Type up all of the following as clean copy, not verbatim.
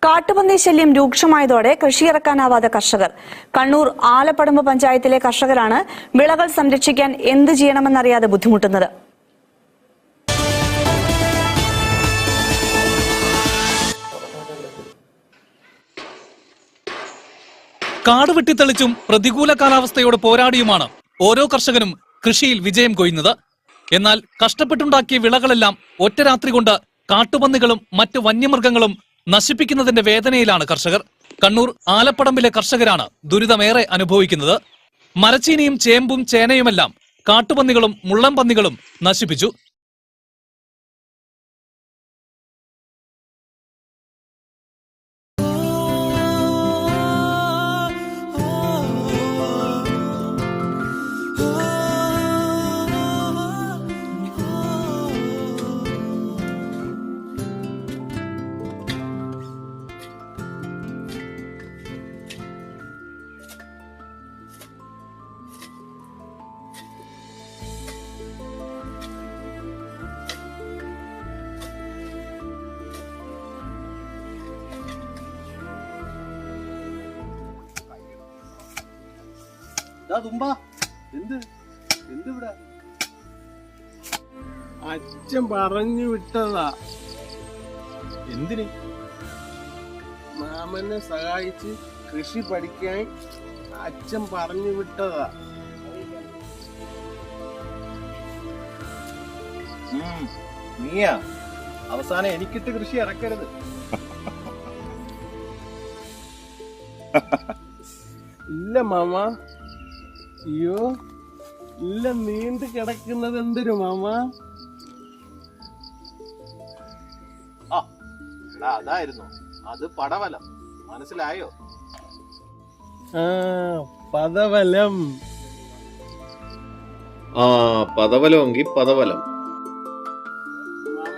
കാട്ടുപന്നി ശല്യം രൂക്ഷമായതോടെ കൃഷിയിറക്കാനാവാതെ കർഷകർ. കണ്ണൂർ ആലപ്പടമ്പ് പഞ്ചായത്തിലെ കർഷകരാണ് വിളകൾ സംരക്ഷിക്കാൻ എന്ത് ചെയ്യണമെന്നറിയാതെ ബുദ്ധിമുട്ടുന്നത്. കാട് വെട്ടിത്തെളിച്ചും പ്രതികൂല കാലാവസ്ഥയോട് പോരാടിയുമാണ് ഓരോ കർഷകനും കൃഷിയിൽ വിജയം കൊയ്യുന്നത്. എന്നാൽ കഷ്ടപ്പെട്ടുണ്ടാക്കിയ വിളകളെല്ലാം ഒറ്റ രാത്രി കൊണ്ട് കാട്ടുപന്നികളും മറ്റ് വന്യമൃഗങ്ങളും നശിപ്പിക്കുന്നതിന്റെ വേദനയിലാണ് കർഷകർ. കണ്ണൂർ ആലപ്പടമ്പിലെ കർഷകരാണ് ദുരിതമേറെ അനുഭവിക്കുന്നത്. മരച്ചീനിയും ചേമ്പും ചേനയുമെല്ലാം കാട്ടുപന്നികളും മുള്ളൻ പന്നികളും നശിപ്പിച്ചു. അച്ഛൻ പറഞ്ഞു വിട്ടതാ. എന്തിന്? മാമനെ സഹായിച്ച് കൃഷി പഠിക്കാൻ അച്ഛൻ പറഞ്ഞു വിട്ടതാ. നീയാ അവസാനം എനിക്കിട്ട് കൃഷി ഇറക്കരുത്. ഇല്ല മാമ. അയ്യോ ഇല്ല, നീണ്ടു കിടക്കുന്നത് എന്തിനു മാമ? അതായിരുന്നു അത് പടവലം, മനസ്സിലായോ? പദവലം. പദവലമെങ്കിൽ പദവലം. മാമ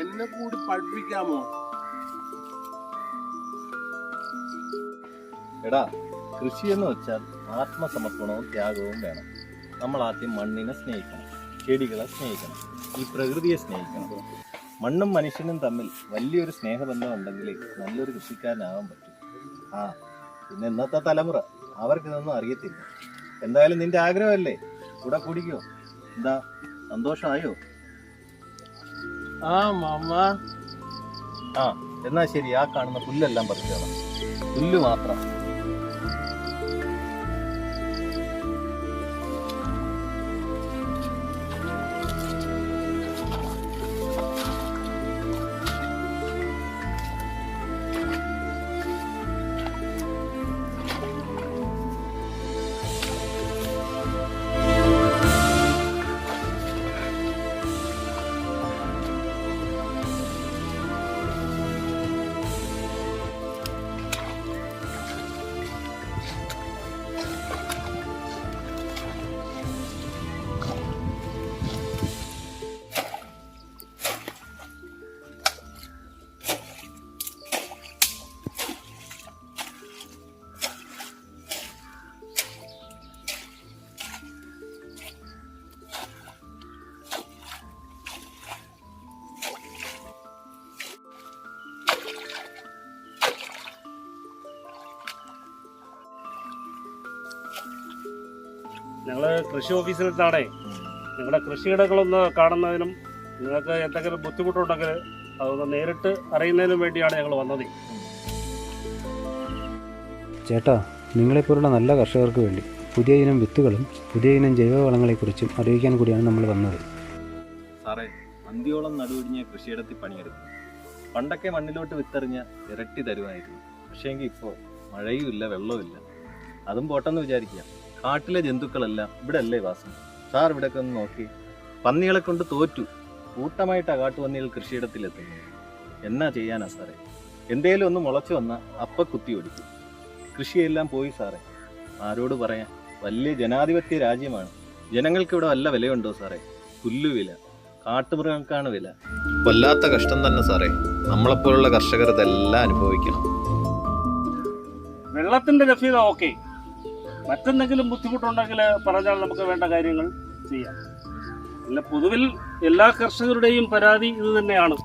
എന്നെ കൂടി പഠിപ്പിക്കാമോ? എടാ, കൃഷി എന്ന് വെച്ചാൽ ആത്മസമർപ്പണവും ത്യാഗവും വേണം. നമ്മൾ ആദ്യം മണ്ണിനെ സ്നേഹിക്കണം, ചെടികളെ സ്നേഹിക്കണം, ഈ പ്രകൃതിയെ സ്നേഹിക്കണം. മണ്ണും മനുഷ്യനും തമ്മിൽ വലിയൊരു സ്നേഹബന്ധം ഉണ്ടെങ്കിൽ നല്ലൊരു കൃഷിക്കാരനാകാൻ പറ്റും. പിന്നെ ഇന്നത്തെ തലമുറ അവർക്കിതൊന്നും അറിയത്തില്ല. എന്തായാലും നിന്റെ ആഗ്രഹമല്ലേ, കൂടെ കുടിക്കോ? എന്താ, സന്തോഷമായോ? മാമ. എന്നാ ശരി, ആ കാണുന്ന പുല്ലെല്ലാം പറിച്ചോളാം. പുല്ല് മാത്രം. ഞങ്ങൾ കൃഷി ഓഫീസിലെത്താണേ. നിങ്ങളുടെ കൃഷിയിടങ്ങളൊന്ന് കാണുന്നതിനും നിങ്ങൾക്ക് എന്തെങ്കിലും ബുദ്ധിമുട്ടുണ്ടെങ്കിൽ അതൊന്ന് നേരിട്ട് അറിയുന്നതിനും വേണ്ടിയാണ് ഞങ്ങൾ വന്നത്. ചേട്ടാ, നിങ്ങളെപ്പോലുള്ള നല്ല കർഷകർക്ക് വേണ്ടി പുതിയ ഇനം വിത്തുകളും പുതിയ ഇനം ജൈവവളങ്ങളെക്കുറിച്ചും അറിയിക്കാൻ കൂടിയാണ് നമ്മൾ വന്നത്. സാറേ, അന്തിയോളം നടുവിടിഞ്ഞ കൃഷിയിടത്തിൽ പണിയെടുക്കും. പണ്ടൊക്കെ മണ്ണിലോട്ട് വിത്തെറിഞ്ഞ ഇരട്ടി തരുമായിരുന്നു. പക്ഷേങ്കിൽ ഇപ്പോൾ മഴയും ഇല്ല, വെള്ളവും ഇല്ല. അതും പോട്ടെന്ന് വിചാരിക്കാം, കാട്ടിലെ ജന്തുക്കളെല്ലാം ഇവിടെ അല്ലേ വാസം. സാർ ഇവിടെയൊക്കെ ഒന്ന് നോക്കി. പന്നികളെ കൊണ്ട് തോറ്റു. കൂട്ടമായിട്ടാണ് കാട്ടുപന്നികൾ കൃഷിയിടത്തിലെത്തുന്നത്. എന്നാ ചെയ്യാനാ സാറേ? എന്തേലും ഒന്ന് മുളച്ചു വന്നാൽ അപ്പ കുത്തി ഓടിക്കും. കൃഷിയെല്ലാം പോയി സാറേ. ആരോട് പറയാൻ? വലിയ ജനാധിപത്യ രാജ്യമാണ്. ജനങ്ങൾക്ക് ഇവിടെ വല്ല വിലയുണ്ടോ സാറേ? പുല്ലുവില, കാട്ടുമൃഗങ്ങൾക്കാണ് വില. വല്ലാത്ത കഷ്ടം തന്നെ സാറേ. നമ്മളെപ്പോലുള്ള കർഷകർ ഇതെല്ലാം അനുഭവിക്കണം. വെള്ളത്തിന്റെ ലഭ്യത ഓക്കെ, മറ്റെന്തെങ്കിലും ബുദ്ധിമുട്ടുണ്ടെങ്കിൽ പറഞ്ഞാൽ നമുക്ക് വേണ്ട കാര്യങ്ങൾ ചെയ്യാം. അല്ല, പൊതുവിൽ എല്ലാ കർഷകരുടെയും പരാതി ഇത് തന്നെയാണ്.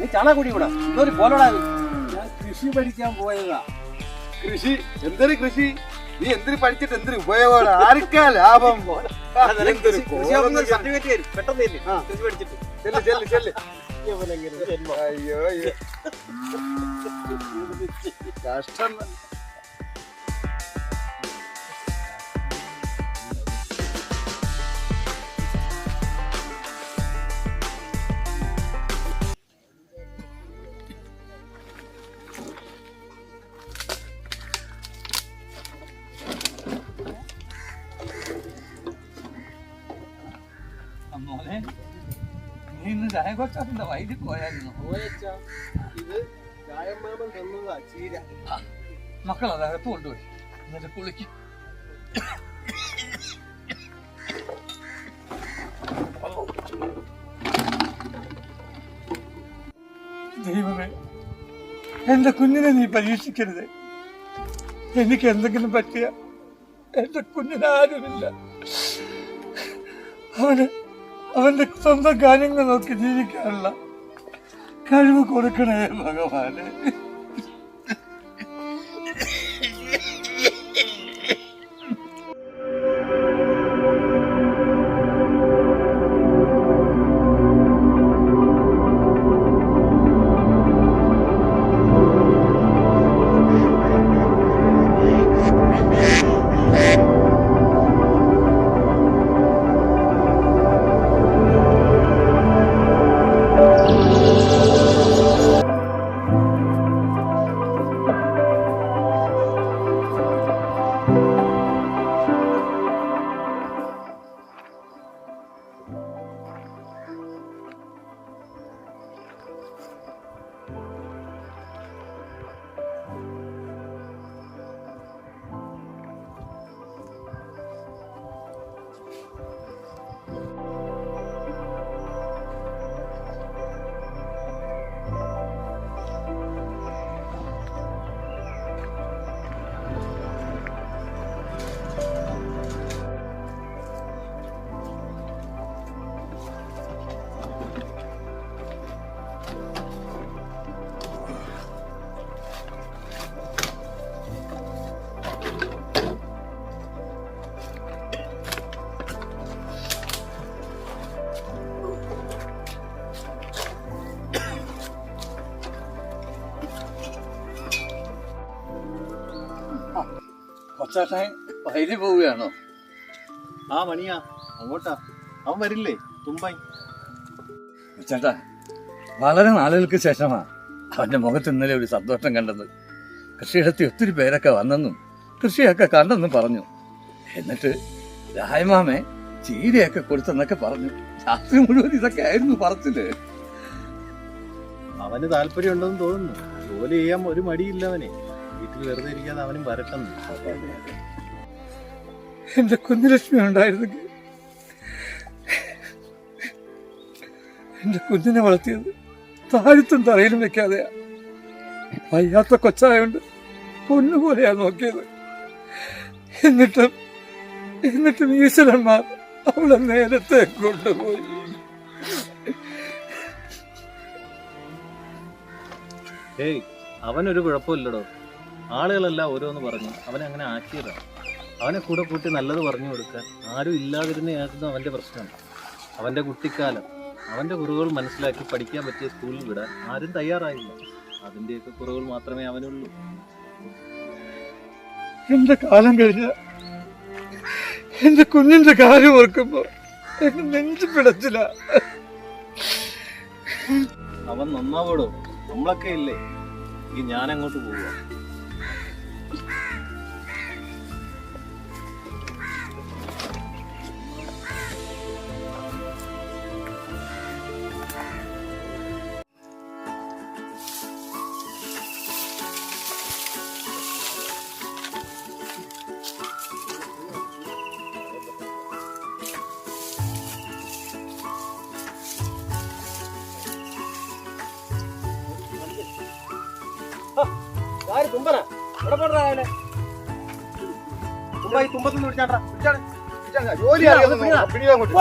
നീ ചാണ കൂടി കൂടാ ഇതൊരു പോലടാ. ഞാൻ കൃഷി പഠിക്കാൻ പോയതാ. കൃഷി എന്തൊരു കൃഷി? നീ എന്തിനു പഠിച്ചിട്ട് എന്തൊരു ഉപയോഗമാണ്? ആർക്കാ ലാഭം? അയ്യോ കഷ്ടം. ഇന്ന് ചായ കുറച്ചാ വൈകിട്ട് പോയായിരുന്നു. ഇത് ചായമാമൻ തന്നതാ ചീര. മക്കൾ അത് അകത്ത് കൊണ്ടുപോയി എന്നിട്ട് കുളിക്കും. ദൈവമേ, എന്റെ കുഞ്ഞിനെ നീ പരീക്ഷിക്കരുത്. എനിക്ക് എന്തെങ്കിലും പറ്റിയ എന്റെ കുഞ്ഞിനാരുമില്ല. അവന്റെ സ്വന്തം കാര്യങ്ങൾ നോക്കി ജീവിക്കാനുള്ള കഴിവ് കൊടുക്കണേ ഭഗവാനെ. കൊച്ചാട്ടൻ വയലിൽ പോവുകയാണോ? ആ മണിയാ, അങ്ങോട്ടാ. അവൻ വരില്ലേ തുമ്പായി? ചേട്ടാ, വളരെ നാളുകൾക്ക് ശേഷമാ അവന്റെ മുഖത്ത് ഇന്നലെ ഒരു സന്തോഷം കണ്ടത്. കൃഷിയിടത്തിൽ ഒത്തിരി പേരൊക്കെ വന്നെന്നും കൃഷിയൊക്കെ കണ്ടെന്നും പറഞ്ഞു. എന്നിട്ട് രായമാമെ ചീരയൊക്കെ കൊടുത്തെന്നൊക്കെ പറഞ്ഞു. രാത്രി മുഴുവൻ ഇതൊക്കെ ആയിരുന്നു പറച്ചില്. അവന് താല്പര്യം ഉണ്ടെന്ന് തോന്നുന്നു. ജോലി ചെയ്യാൻ ഒരു മടിയില്ല അവനെ. വീട്ടിൽ വെറുതെ ഇരിക്കാതെ അവനും വരട്ടെന്ന്. എന്റെ കുഞ്ഞുലക്ഷ്മി ഉണ്ടായിരുന്നെങ്കിൽ. എന്റെ കുഞ്ഞിനെ വളർത്തിയത് താഴത്തും തറയിലും വെക്കാതെയാ. വയ്യാത്ത കൊച്ചായോണ്ട് പൊന്നുപോലെയാ നോക്കിയത്. എന്നിട്ടും ഈശ്വരന്മാർ അവളെ നേരത്തെ കൊണ്ടുപോയി. ഏയ്, അവനൊരു കുഴപ്പമില്ലടോ. ആളുകളെല്ലാം ഓരോന്ന് പറഞ്ഞു അവനെ അങ്ങനെ ആക്കിയതാണ്. അവനെ കൂടെ കൂട്ടി നല്ലത് പറഞ്ഞു കൊടുക്കാൻ ആരും ഇല്ലാതിരുന്നയായിരുന്നു അവന്റെ പ്രശ്നം. അവന്റെ കുട്ടിക്കാലം, അവന്റെ കുറവുകൾ മനസ്സിലാക്കി പഠിക്കാൻ പറ്റിയ സ്കൂളിൽ വിടാൻ ആരും തയ്യാറായില്ല. അതിന്റെയൊക്കെ കുറവുകൾ മാത്രമേ അവനുള്ളൂ. എന്റെ കാലം കഴിഞ്ഞ എന്റെ കുഞ്ഞിന്റെ കാര്യം ഓർക്കുമ്പോ എന്റെ നെഞ്ചു പിടച്ചില്ല. അവൻ നന്നാവോടോ, നമ്മളൊക്കെ ഇല്ലേ. ഈ ഞാൻ അങ്ങോട്ട് പോവുക. തുമ്പന ഇവിടെ പോടാ രാവിലെ തുമ്പ ഈ തുമ്പത്തുനിന്ന് വിളിച്ചാണ്ടാ വിളിച്ചാണ് ജോലി അവൻ നന്നായി പഠിക്കാൻ പോയി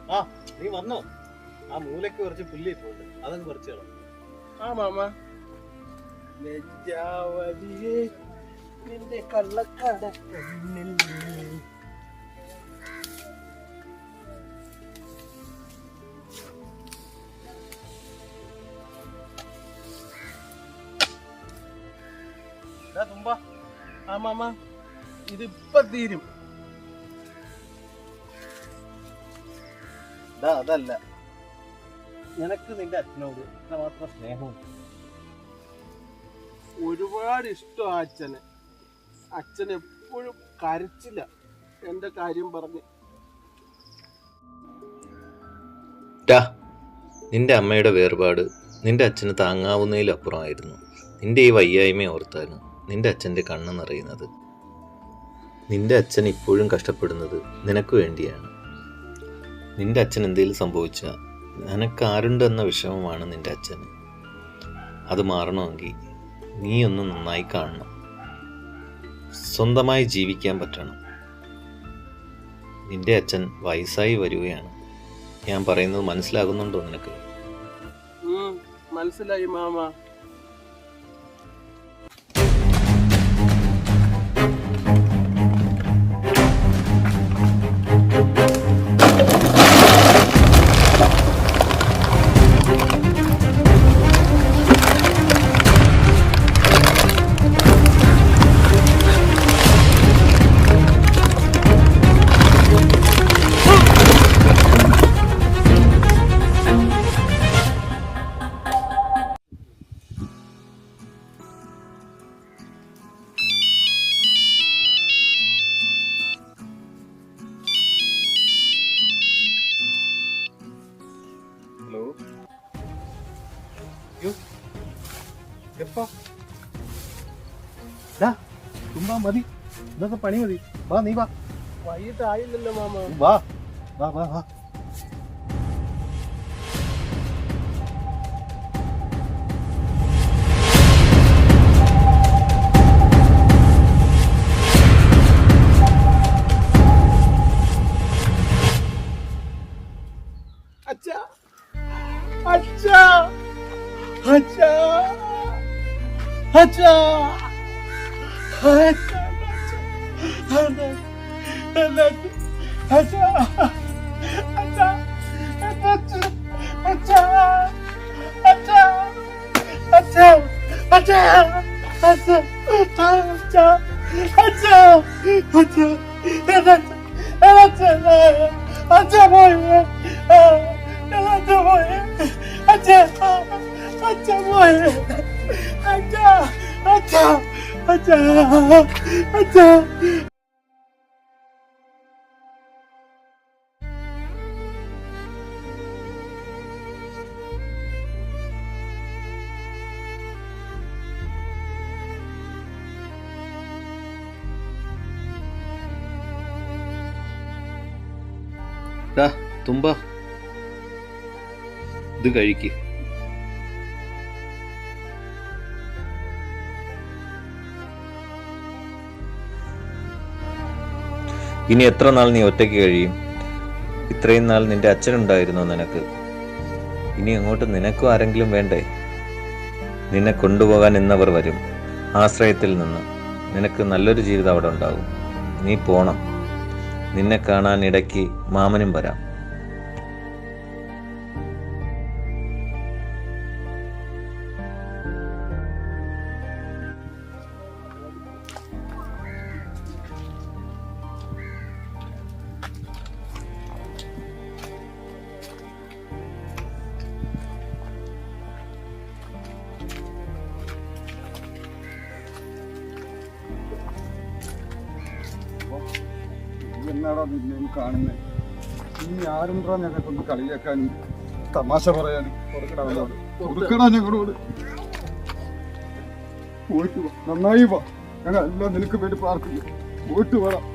ആ നീ വന്നോ? ആ മൂലയ്ക്ക് കുറച്ച് പുല്ലി പോണ്ട്, അതങ്ങ് കുറച്ച് കളാം. ആ മാമ നിന്റെ കള്ളക്കട കണ്ണിൽ തുമ്പ. ആ മാമ ഇതിപ്പ തീരും. അതല്ല, നിനക്ക് നിന്റെ അച്ഛനോട് ഇത്രമാത്രം സ്നേഹവും ഒരുപാട് ഇഷ്ടം അച്ഛന്. അച്ഛൻ എപ്പോഴും കരച്ചില്ല എന്റെ കാര്യം പറഞ്ഞ്. നിന്റെ അമ്മയുടെ വേർപാട് നിന്റെ അച്ഛന് താങ്ങാവുന്നതിലപ്പുറമായിരുന്നു. നിന്റെ ഈ വയ്യായ്മ ഓർത്താണ് നിന്റെ അച്ഛൻ്റെ കണ്ണ് നിറയുന്നത്. നിന്റെ അച്ഛൻ ഇപ്പോഴും കഷ്ടപ്പെടുന്നത് നിനക്ക് വേണ്ടിയാണ്. നിന്റെ അച്ഛൻ എന്തെങ്കിലും സംഭവിച്ചാൽ നിനക്കാരുണ്ടെന്ന വിഷമമാണ് നിന്റെ അച്ഛന്. അത് മാറണമെങ്കിൽ നീ ഒന്ന് നന്നായി കാണണം, സ്വന്തമായി ജീവിക്കാൻ പറ്റണം. നിന്റെ അച്ഛൻ വയസ്സായി വരികയാണ്. ഞാൻ പറയുന്നത് മനസ്സിലാകുന്നുണ്ടോ നിനക്ക്? മനസ്സിലായി മാമ. തുമ്പ മതി, ഇതൊക്കെ പണി മതി. വാ നീ വാ. വൈകിട്ടായില്ലല്ലോ മാമ. വാ വാ വാ വാ. അച്ഛാ അച്ഛാ അച്ഛാ അച്ഛാ തുമ്പ, ഇത് കഴിക്ക്. ഇനി എത്ര നാൾ നീ ഒറ്റയ്ക്ക് കഴിയും? ഇത്രയും നാൾ നിന്റെ അച്ഛനുണ്ടായിരുന്നോ നിനക്ക്? ഇനി അങ്ങോട്ട് നിനക്കും ആരെങ്കിലും വേണ്ടേ? നിന്നെ കൊണ്ടുപോകാൻ എന്നവർ വരും. ആശ്രയത്തിൽ നിന്ന് നിനക്ക് നല്ലൊരു ജീവിതം അവിടെ ഉണ്ടാകും. നീ പോണം. നിന്നെ കാണാൻ ഇടയ്ക്ക് മാമനും വരാം. എന്നാടാ നിന്നെയും കാണുന്നത്? ഇനി ആരുണ്ടാ ഞങ്ങൾക്കൊന്ന് കളിയാക്കാനും തമാശ പറയാനും? കൊടുക്കടാ ഞങ്ങളോട്. പോയിട്ട് വാ, നന്നായി വാ. ഞങ്ങൾ എല്ലാം നിനക്ക് വേണ്ടി പ്രാർത്ഥിക്കും. പോയിട്ട് വേണം.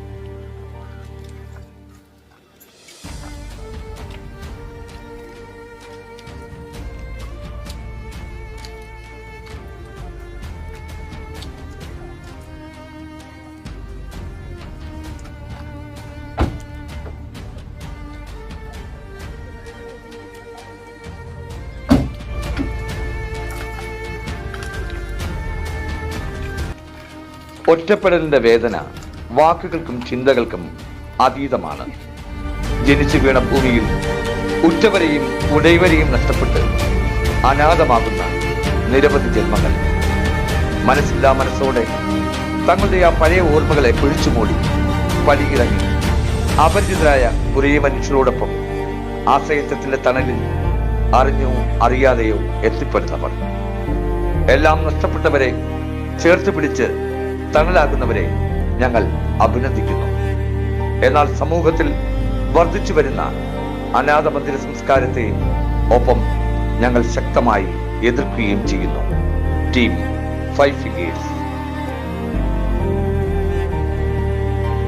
ഒറ്റപ്പെടലിന്റെ വേദന വാക്കുകൾക്കും ചിന്തകൾക്കും അതീതമാണ്. ജനിച്ചു വീണ ഭൂമിയിൽ ഉറ്റവരെയും ഉടയവരെയും നഷ്ടപ്പെട്ട് അനാഥമാകുന്ന നിരവധി ജന്മങ്ങൾ മനസ്സില്ലാ മനസ്സോടെ തങ്ങളുടെ ആ പഴയ ഓർമ്മകളെ കുഴിച്ചുമൂടി പടിയിറങ്ങി അപരിചിതരായ കുറേ മനുഷ്യരോടൊപ്പം ആശ്രയത്വത്തിന്റെ തണലിൽ അറിഞ്ഞോ അറിയാതെയോ എത്തിപ്പെടുന്നവർ. എല്ലാം നഷ്ടപ്പെട്ടവരെ ചേർത്ത് പിടിച്ച് തണലാകുന്നവരെ ഞങ്ങൾ അഭിനന്ദിക്കുന്നു. എന്നാൽ സമൂഹത്തിൽ വർദ്ധിച്ചു വരുന്ന അനാഥ മന്ദിര സംസ്കാരത്തെ ഒപ്പം ഞങ്ങൾ ശക്തമായി എതിർക്കുകയും ചെയ്യുന്നു. Team 5 figures.